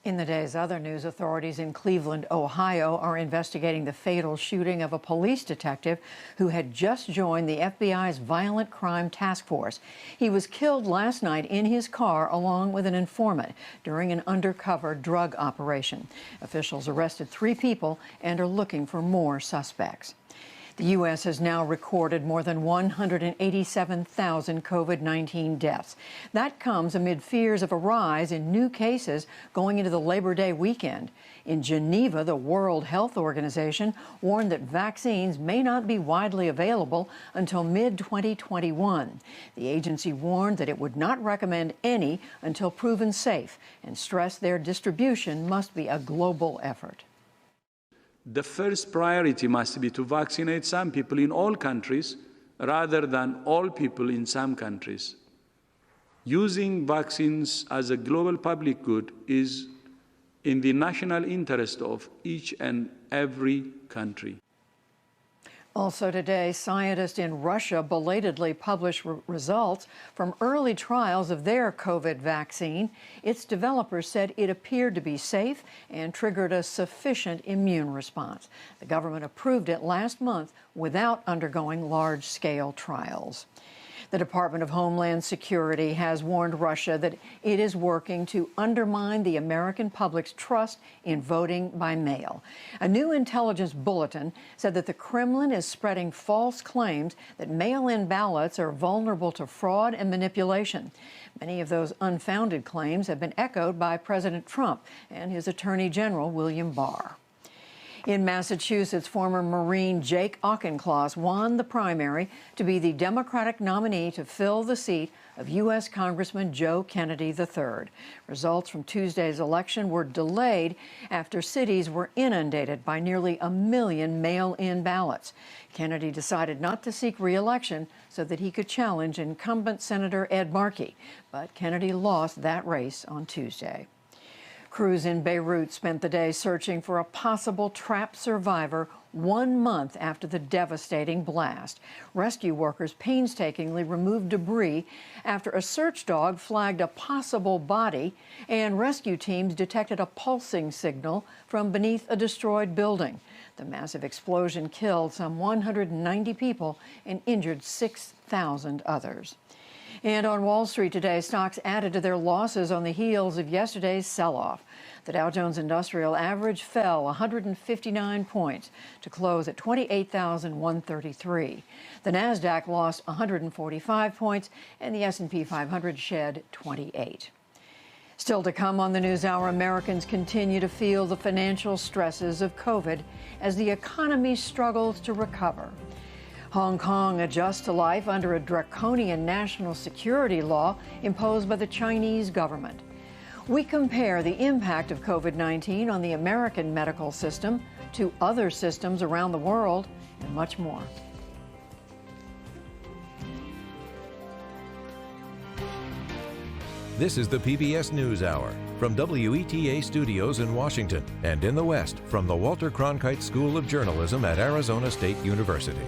In the day's other news, authorities in Cleveland, Ohio, are investigating the fatal shooting of a police detective who had just joined the FBI's Violent Crime Task Force. He was killed last night in his car along with an informant during an undercover drug operation. Officials arrested 3 people and are looking for more suspects. The U.S. has now recorded more than 187,000 COVID-19 deaths. That comes amid fears of a rise in new cases going into the Labor Day weekend. In Geneva, the World Health Organization warned that vaccines may not be widely available until mid-2021. The agency warned that it would not recommend any until proven safe and stressed their distribution must be a global effort. The first priority must be to vaccinate some people in all countries rather than all people in some countries. Using vaccines as a global public good is in the national interest of each and every country. Also today, scientists in Russia belatedly published results from early trials of their COVID vaccine. Its developers said it appeared to be safe and triggered a sufficient immune response. The government approved it last month without undergoing large-scale trials. The Department of Homeland Security has warned Russia that it is working to undermine the American public's trust in voting by mail. A new intelligence bulletin said that the Kremlin is spreading false claims that mail-in ballots are vulnerable to fraud and manipulation. Many of those unfounded claims have been echoed by President Trump and his Attorney General, William Barr. In Massachusetts, former Marine Jake Auchincloss won the primary to be the Democratic nominee to fill the seat of U.S. Congressman Joe Kennedy III. Results from Tuesday's election were delayed after cities were inundated by nearly 1 million mail-in ballots. Kennedy decided not to seek re-election so that he could challenge incumbent Senator Ed Markey, but Kennedy lost that race on Tuesday. Crews in Beirut spent the day searching for a possible trapped survivor 1 month after the devastating blast. Rescue workers painstakingly removed debris after a search dog flagged a possible body and rescue teams detected a pulsing signal from beneath a destroyed building. The massive explosion killed some 190 people and injured 6,000 others. And on Wall Street today, stocks added to their losses on the heels of yesterday's sell-off. The Dow Jones Industrial Average fell 159 points to close at 28,133. The Nasdaq lost 145 points, and the S&P 500 shed 28. Still to come on the NewsHour, Americans continue to feel the financial stresses of COVID as the economy struggles to recover. Hong Kong adjusts to life under a draconian national security law imposed by the Chinese government. We compare the impact of COVID-19 on the American medical system to other systems around the world and much more. This is the PBS NewsHour from WETA Studios in Washington and in the West from the Walter Cronkite School of Journalism at Arizona State University.